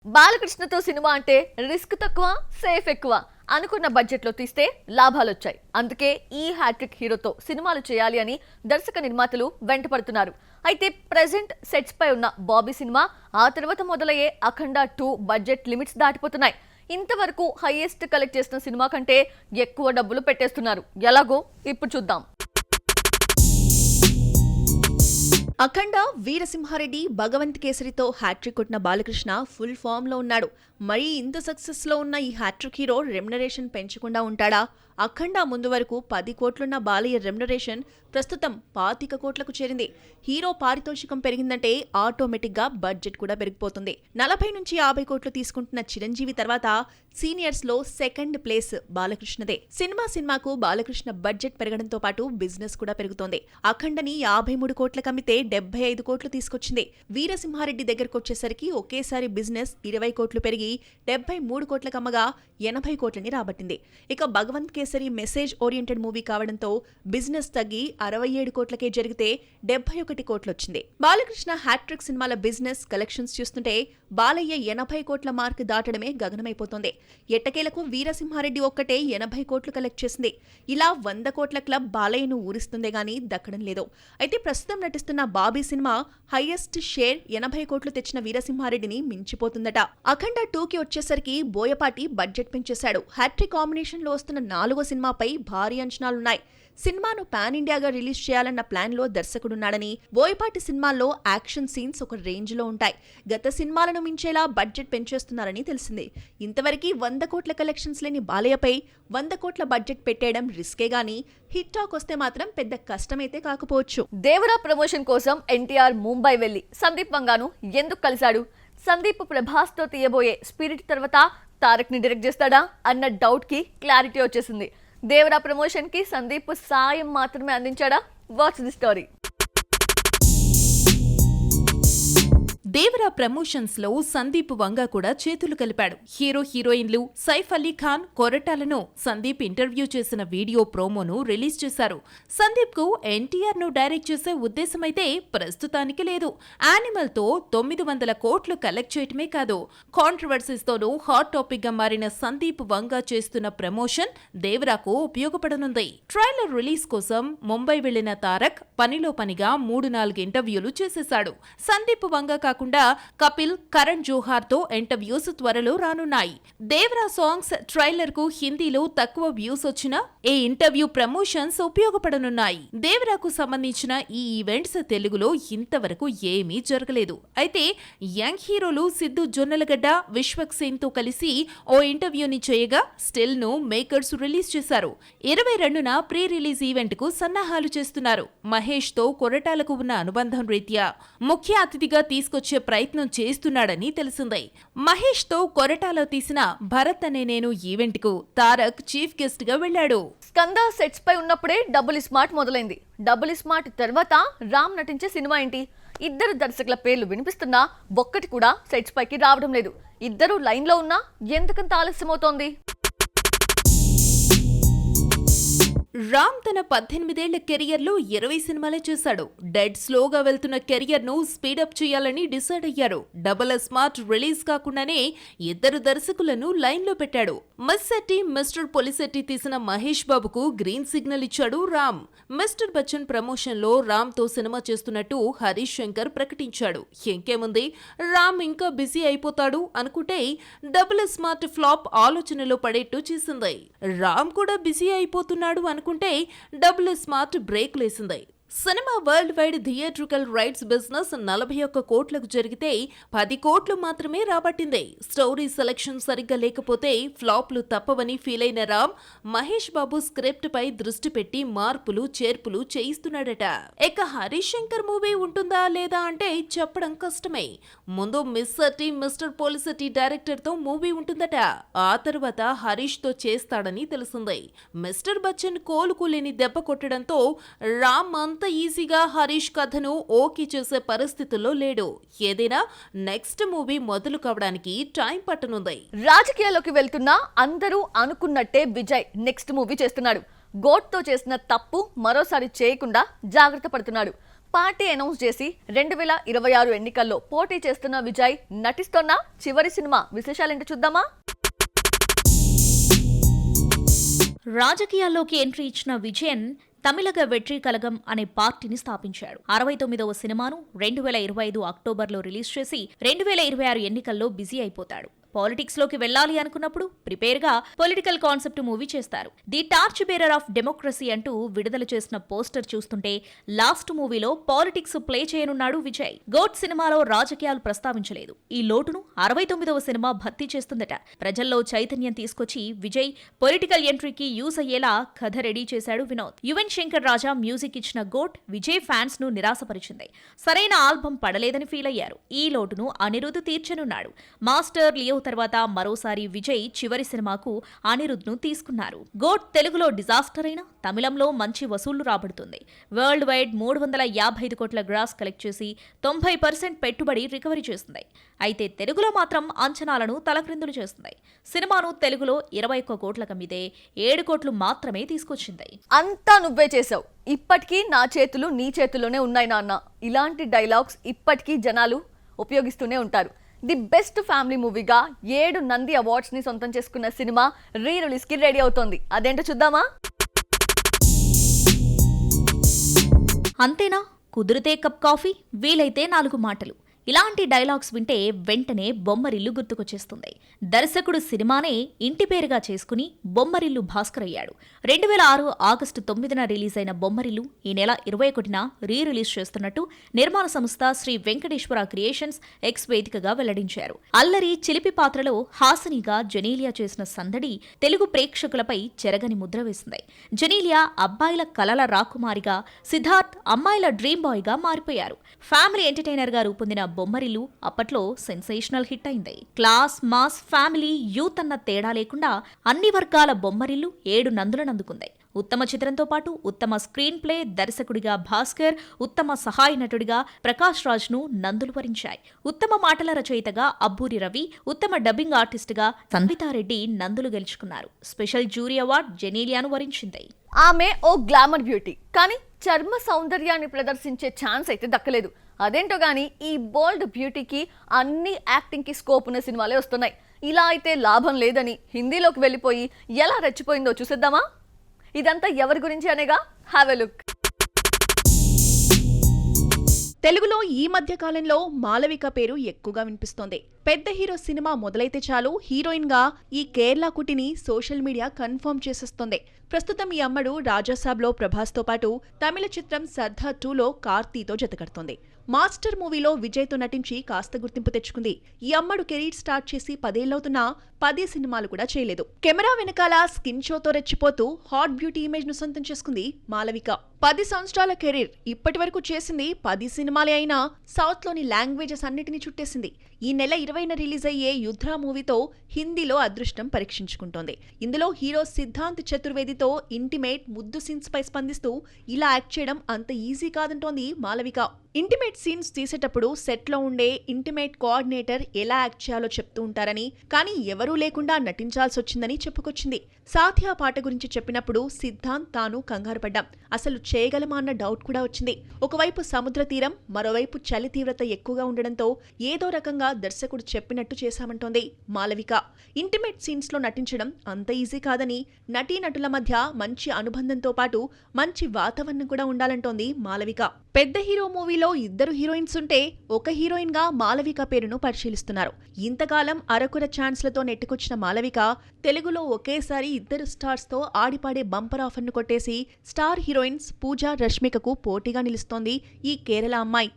బాలకృష్ణతో cinema అంటే risk తక్కువ, safe ఎక్కువ. అనుకున్న బడ్జెట్ లో తీస్తే లాభాలు వచ్చాయి. అందుకే ఈ హ్యాట్రిక్ హీరోతో సినిమాలు చేయాలి అని దర్శక నిర్మాతలు వెంటపడుతున్నారు. అయితే ప్రెజెంట్ సెట్స్ పై ఉన్న బాబీ సినిమా, ఆ తర్వాత మొదలయ్యే అఖండ 2 బడ్జెట్ లిమిట్స్ దాటిపోతున్నాయి. ఇంతవరకు హైయెస్ట్ కలెక్ట్ చేసిన సినిమా కంటే ఎక్కువ డబ్బులు పెట్టేస్తున్నారు. ఎలాగో ఇప్పుడు చూద్దాం. అఖండ, వీరసింహారెడ్డి, భగవంత్ కేసరితో హ్యాట్రిక్ కొట్టిన బాలకృష్ణ ఫుల్ ఫామ్ లో ఉన్నాడు. మరి ఇంత సక్సెస్ లో ఉన్న ఈ హ్యాట్రిక్ హీరో రెమ్యునరేషన్ పెంచకుండా ఉంటాడా? అఖండ ముందు వరకు 10 కోట్లున్న బాలయ్య రెమ్యునరేషన్ ప్రస్తుతం 25 కోట్లకు చేరింది. హీరో పారితోషికం పెరిగిందంటే ఆటోమేటిక్ గా బడ్జెట్ కూడా పెరిగిపోతుంది. 40 నుంచి 50 కోట్లు తీసుకుంటున్న చిరంజీవి తర్వాత సీనియర్స్ లో సెకండ్ ప్లేస్ బాలకృష్ణదే. సినిమాకు బాలకృష్ణ బడ్జెట్ పెరగడంతో పాటు బిజినెస్ కూడా పెరుగుతోంది. అఖండని 53 కోట్లకు అమ్మితే 75 కోట్లు తీసుకొచ్చింది. వీరసింహారెడ్డి దగ్గరకు వచ్చేసరికి ఒకేసారి బిజినెస్ 20 కోట్లు పెరిగి 73 కోట్లకు అమ్మగా 80 కోట్లని రాబట్టింది. ఇక Bhagavanth Kesari message oriented movie కావడంతో బిజినెస్ తగ్గి 67 కోట్లకే జరిగితే 71 కోట్లొచ్చింది. బాలకృష్ణ హ్యాట్రిక్ సినిమాల బిజినెస్ కలెక్షన్స్ చూస్తుంటే బాలయ్య 80 కోట్ల మార్క్ దాటడమే గగనమైపోతోంది. ఎట్టకేలకు వీరసింహారెడ్డి ఒక్కటే 80 కోట్లు కలెక్ట్ చేసింది. ఇలా 100 కోట్ల క్లబ్ బాలయ్యను ఊరిస్తుందే గానీ దక్కడం లేదు. అయితే ప్రస్తుతం నటిస్తున్న బాబీ సినిమా హైయెస్ట్ షేర్ 80 కోట్లు తెచ్చిన వీరసింహారెడ్డిని మించిపోతుందట. అఖండ 2కి వచ్చేసరికి బోయపాటి బడ్జెట్ పెంచేశాడు. హ్యాట్రిక్ కాంబినేషన్ లో వస్తున్న 4వ సినిమాపై భారీ అంచనాలున్నాయి. సినిమాను పాన్ ఇండియాగా రిలీజ్ చేయాలన్న ప్లాన్ లో దర్శకుడున్నాడని, బోయపాటి సినిమాల్లో యాక్షన్ సీన్స్ ఒక రేంజ్ లో ఉంటాయి. గత సినిమాలను మించేలా బడ్జెట్ పెంచేస్తున్నారని తెలిసింది. ఇంతవరకు 100 కోట్ల కలెక్షన్స్ లేని బాలయ్యపై 100 కోట్ల బడ్జెట్ పెట్టేయడం రిస్కే గానీ హిట్ టాక్ వస్తే మాత్రం పెద్ద కష్టమైతే కాకపోవచ్చు. దేవరా ప్రమోషన్ కోసం ఎన్టీఆర్ ముంబై వెళ్లి సందీప్ వంగాను ఎందుకు కలిశాడు? సందీప్ ప్రభాస్ తో తీయబోయే స్పిరిట్ తర్వాత తారక్ ని డైరెక్ట్ చేస్తాడా అన్న డౌట్ కి క్లారిటీ వచ్చేసింది. దేవరా ప్రమోషన్ కి సందీప్ సాయం మాత్రమే అందించాడా? What's the story. Devara promotions లో సందీప్ వంగా కూడా చేతులు కలిపాడు. హీరో హీరోయిన్లు సైఫ్ అలీ ఖాన్, కొరటాలను సందీప్ ఇంటర్వ్యూ చేసిన వీడియో ప్రోమోను రిలీజ్ చేశారు. సందీప్ కు ఎన్టీఆర్ ను డైరెక్ట్ చేసే ఉద్దేశమైతే ప్రస్తుతానికి లేదు. యానిమల్ తో 900 కోట్లు కలెక్ట్ చేయటమే కాదు, కాంట్రవర్సీస్ తోనూ హాట్ టాపిక్ గా మారిన సందీప్ వంగా చేస్తున్న ప్రమోషన్ దేవరాకు ఉపయోగపడనుంది. ట్రైలర్ రిలీజ్ కోసం ముంబై వెళ్లిన తారక్ పనిలో పనిగా 3-4 ఇంటర్వ్యూలు చేసేశాడు. సందీప్ వంగా కాకుండా కపిల్, కరణ్ జోహార్ తో ఇంటర్వ్యూస్ త్వరలో రానున్నాయి. దేవరా సాంగ్స్ ట్రైలర్ కు హిందీలో తక్కువ వ్యూస్ వచ్చినా ఈ ఇంటర్వ్యూ ప్రమోషన్స్ ఉపయోగపడనున్నాయి. దేవరాకు సంబంధించిన ఈ ఈవెంట్స్ తెలుగులో ఇంతవరకు ఏమీ జరగలేదు. అయితే యంగ్ హీరోలు సిద్ధు జొన్నలగడ్డ, విశ్వక్ సేన్ తో కలిసి ఓ ఇంటర్వ్యూని చేయగా స్టిల్ ను మేకర్స్ రిలీజ్ చేశారు. 22న ప్రీ రిలీజ్ ఈవెంట్ కు సన్నాహాలు చేస్తున్నారు. మహేష్ తో కొరటాలకు ఉన్న అనుబంధం రీత్యా ముఖ్య అతిథిగా తీసుకొచ్చే ప్రయత్నం చేస్తున్నాడని తెలిసిందే. మహేష్ తో కొరటాలో తీసిన భరత్ అనే నేను ఈవెంట్ కు తారక్ చీఫ్ గెస్ట్ గా వెళ్లాడు. స్కంద సెట్స్ పై ఉన్నప్పుడే డబుల్ స్మార్ట్ మొదలైంది. డబుల్ స్మార్ట్ తర్వాత రామ్ నటించే సినిమా ఏంటి? ఇద్దరు దర్శకుల పేర్లు వినిపిస్తున్నా ఒక్కటి కూడా సెట్స్ పైకి రావడం లేదు. ఇద్దరు లైన్ లో ఉన్నా ఎందుకంత ఆలస్యమవుతోంది? రామ్ తన 18 ఏళ్ల కెరియర్ లో 20 సినిమాలే చేశాడు. డెడ్ స్లోగా వెళ్తున్న కెరియర్ ను స్పీడప్ చేయాలని డిసైడ్ అయ్యారు. డబుల్ స్మార్ట్ రిలీజ్ కాకుండానే ఇద్దరు దర్శకులను లైన్ లో పెట్టాడు. మిస్సెట్టి, మిస్టర్ పొలిసెట్టి తీసిన మహేష్ బాబుకు గ్రీన్ సిగ్నల్ ఇచ్చాడు రామ్. మిస్టర్ బచ్చన్ ప్రమోషన్ లో రామ్ తో సినిమా చేస్తున్నట్టు హరీష్ శంకర్ ప్రకటించాడు. ఇంకేముంది, రామ్ ఇంకా బిజీ అయిపోతాడు అనుకుంటే డబుల్ స్మార్ట్ ఫ్లాప్ ఆలోచనలో పడేట్టు చేసింది. రామ్ కూడా బిజీ అయిపోతున్నాడు అనుకుంటే డబుల్ స్మార్ట్ బ్రేక్ లేసింది. Cinema world wide theatrical rights business 41 కోట్లకు జరిగితే 10 కోట్లు మాత్రమే రాబట్టింది. స్టోరీ సెలెక్షన్ సరిగ్గా లేకపోతే ఫ్లాప్లు తప్పవని ఫీల్ అయిన రామ్ మహేష్ బాబు స్క్రిప్ట్ పై దృష్టి పెట్టి మార్పులు చేర్పులు చేయిస్తున్నాడట. ఇక హరీష్ శంకర్ మూవీ ఉంటుందా లేదా అంటే చెప్పడం కష్టమే. ముందు మిస్సెట్టి, మిస్టర్ పోలిసెట్టి డైరెక్టర్ తో మూవీ ఉంటుందట. ఆ తర్వాత హరీష్ తో చేస్తాడని తెలిసింది. మిస్టర్ బచ్చన్ కోలుకోలేని దెబ్బ కొట్టడంతో రామ్ అంత ఈజీగా హరీష్ కథను ఓకే చేసే పరిస్థితుల్లో లేడు. ఏదైనా నెక్స్ట్ మూవీ మొదలు కావడానికి టైం పట్టనుంది. రాజకీయాల్లోకి వెళ్తున్నా అందరూ అనుకున్నట్టే విజయ్ నెక్స్ట్ మూవీ చేస్తున్నాడు. గోట్ తో చేసిన తప్పు మరోసారి చేయకుండా జాగ్రత్త పడుతున్నాడు. పార్టీ అనౌన్స్ చేసి 2026 ఎన్నికల్లో పోటీ చేస్తున్న విజయ్ నటిస్తున్న చివరి సినిమా విశేషాలేంటో చూద్దామా? రాజకీయాల్లోకి ఎంట్రీ ఇచ్చిన విజయన్ తమిళగ వెట్రి కలగం అనే పార్టీని స్థాపించాడు. 69వ సినిమాను 2025 అక్టోబర్లో రిలీజ్ చేసి 2026 ఎన్నికల్లో బిజీ అయిపోతాడు. పాలిటిక్స్ లోకి వెళ్లాలి అనుకున్నప్పుడు ప్రిపేర్ గా పొలిటికల్ కాన్సెప్ట్ మూవీ చేస్తారు. The torch bearer of democracy అంటూ విడుదల చేసిన పోస్టర్ చూస్తుంటే లాస్ట్ మూవీలో పాలిటిక్స్ ప్లే చేయనున్నాడు విజయ్. గోట్ సినిమాలో రాజకీయాలు ప్రస్తావించలేదు. ఈ లోటును 69వ సినిమా భర్తీ చేస్తుందట. ప్రజల్లో చైతన్యం తీసుకొచ్చి విజయ్ పొలిటికల్ ఎంట్రీకి యూజ్ అయ్యేలా కథ రెడీ చేశాడు వినోద్. యువన్ శంకర్ రాజా మ్యూజిక్ ఇచ్చిన గోట్ విజయ్ ఫ్యాన్స్ ను నిరాశపరిచింది. సరైన ఆల్బం పడలేదని ఫీల్ అయ్యారు. ఈ లోటును అనిరుద్ తీర్చనున్నాడు. మాస్టర్ లియో తర్వాత మరోసారి విజయ్ చివరి సినిమాకు అనిరుద్ ను తీసుకున్నారు. గోట్ తెలుగులో డిజాస్టర్ అయినా తమిళంలో మంచి వసూళ్లు రాబడుతుంది. వరల్డ్ వైడ్ 355 కోట్ల గ్రాస్ కలెక్ట్ చేసి 90% పెట్టుబడి రికవరీ చేస్తుంది. అయితే తెలుగులో మాత్రం అంచనాలను తలక్రిందులు చేస్తుంది. సినిమాను తెలుగులో 21 కోట్లకు అమ్మితే 7 కోట్లు మాత్రమే తీసుకొచ్చింది. అంతా నువ్వే చేసావు, ఇప్పటికీ నా చేతులు నీ చేతుల్లోనే ఉన్నాయి నాన్న. ఇలాంటి డైలాగ్స్ ఇప్పటికీ జనాలు ఉపయోగిస్తూనే ఉంటారు. ది బెస్ట్ ఫ్యామిలీ మూవీగా 7 నంది అవార్డ్స్ ని సొంతం చేసుకున్న సినిమా రీ రిలీజ్ కి రెడీ అవుతోంది. అదేంటో చూద్దామా? అంతేనా? కుదిరితే కప్ కాఫీ, వీలైతే 4 మాటలు. ఇలాంటి డైలాగ్స్ వింటే వెంటనే బొమ్మరిల్లు గుర్తుకొచ్చేస్తుంది. దర్శకుడు సినిమానే ఇంటి పేరుగా చేసుకుని బొమ్మరిల్లు భాస్కర్ అయ్యాడు. 2006 ఆగస్టు 9న రిలీజ్ అయిన బొమ్మరిల్లు ఈ నెల 21న రీ రిలీజ్ చేస్తున్నట్టు నిర్మాణ సంస్థ శ్రీ వెంకటేశ్వర క్రియేషన్స్ ఎక్స్ వేదికగా వెల్లడించారు. అల్లరి చిలిపి పాత్రలో హాసినిగా జెనీలియా చేసిన సందడి తెలుగు ప్రేక్షకులపై చెరగని ముద్ర వేసింది. జెనీలియా అబ్బాయిల కలల రాకుమారిగా, సిద్ధార్థ్ అమ్మాయిల డ్రీమ్ బాయ్ గా మారిపోయారు. ఫ్యామిలీ ఎంటర్టైనర్ గా రూపొందిన బొమ్మరిల్లు అప్పట్లో సెన్సేషనల్ హిట్ అయింది. క్లాస్, మాస్, ఫ్యామిలీ, యూత్ అన్న తేడా లేకుండా అన్ని వర్గాల బొమ్మరిల్లు 7 నందులను అందుకుంది. ఉత్తమ చిత్రంతో పాటు ఉత్తమ స్క్రీన్ ప్లే దర్శకుడిగా భాస్కర్, ఉత్తమ సహాయ నటుడిగా ప్రకాష్ రాజ్ ను నందులు వరించాయి. ఉత్తమ మాటల రచయితగా అబ్బూరి రవి, ఉత్తమ డబ్బింగ్ ఆర్టిస్టుగా సంగీతారెడ్డి నందులు గెలుచుకున్నారు. స్పెషల్ జ్యూరీ అవార్డు జెనీలియాను వరించింది. ఆమె ఓ గ్లామర్ బ్యూటీ, కానీ చర్మ సౌందర్యాన్ని ప్రదర్శించే ఛాన్స్ అయితే దక్కలేదు. అదేంటో గానీ ఈ బోల్డ్ బ్యూటీకి అన్ని యాక్టింగ్ కి స్కోప్ ఉన్న సినిమాలే వస్తున్నాయి. ఇలా అయితే లాభం లేదని హిందీలోకి వెళ్ళిపోయి ఎలా రెచ్చిపోయిందో చూసేద్దామా? ఇదంతా ఎవరి గురించి అనేగా? Have a look. తెలుగులో ఈ మధ్య కాలంలో మాలవిక పేరు ఎక్కువగా వినిపిస్తోంది. పెద్ద హీరో సినిమా మొదలైతే చాలు హీరోయిన్ గా ఈ కేరళ కుటిని సోషల్ మీడియా కన్ఫర్మ్ చేసేస్తోంది. ప్రస్తుతం ఈ అమ్మడు రాజాసాబ్లో ప్రభాస్ తో పాటు తమిళ చిత్రం సర్దార్ 2లో కార్తీతో జతకడుతోంది. మాస్టర్ మూవీలో విజయ్తో నటించి కాస్త గుర్తింపు తెచ్చుకుంది. ఈ అమ్మడు కెరీర్ స్టార్ట్ చేసి 10 ఏళ్లవుతున్నా 10 సినిమాలు కూడా చేయలేదు. కెమెరా వెనకాల స్కిన్ షోతో రెచ్చిపోతూ హాట్ బ్యూటీ ఇమేజ్ ను సొంతం చేసుకుంది మాలవిక. 10 సంవత్సరాల కెరీర్, ఇప్పటి వరకు చేసింది 10 సినిమాలే అయినా సౌత్ లోని లాంగ్వేజెస్ అన్నిటినీ చుట్టేసింది. ఈ నెల 20న రిలీజ్ అయ్యే యుద్ధ మూవీతో హిందీలో అదృష్టం పరీక్షించుకుంటోంది. ఇందులో హీరో సిద్ధాంత్ చతుర్వేదితో ఇంటిమేట్ ముద్దు సీన్స్ పై స్పందిస్తూ ఇలా యాక్ట్ చేయడం అంత ఈజీ కాదంటోంది మాలవిక. ఇంటిమేట్ సీన్స్ తీసేటప్పుడు సెట్ లో ఉండే ఇంటిమేట్ కోఆర్డినేటర్ ఎలా యాక్ట్ చేయాలో చెప్తూ ఉంటారని, కానీ ఎవరూ లేకుండా నటించాల్సి వచ్చిందని చెప్పుకొచ్చింది. సాథ్యా పాట గురించి చెప్పినప్పుడు సిద్ధాంత్ తాను కంగారు పడ్డాం, అసలు చేయగలమా అన్న డౌట్ కూడా వచ్చింది. ఒకవైపు సముద్ర తీరం, మరోవైపు చలి తీవ్రత ఎక్కువగా ఉండడంతో ఏదో రకంగా దర్శకుడు చెప్పినట్టు చేశామంటోంది మాలవిక. ఇంటిమేట్ సీన్స్ లో నటించడం అంత ఈజీ కాదని, నటీనటుల మధ్య మంచి అనుబంధంతో పాటు మంచి వాతావరణం కూడా ఉండాలంటోంది మాలవిక. పెద్ద హీరో మూవీలో 2 హీరోయిన్స్ ఉంటే ఒక హీరోయిన్ గా మాలవిక పేరును పరిశీలిస్తున్నారు. ఇంతకాలం అరకుర ఛాన్స్లతో నెట్టుకొచ్చిన మాలవిక తెలుగులో ఒకేసారి 2 స్టార్స్ తో ఆడిపాడే బంపర్ ఆఫర్ ను కొట్టేసి స్టార్ హీరోయిన్స్ పూజా, రష్మికకు పోటీగా నిలుస్తోంది ఈ కేరళ అమ్మాయి.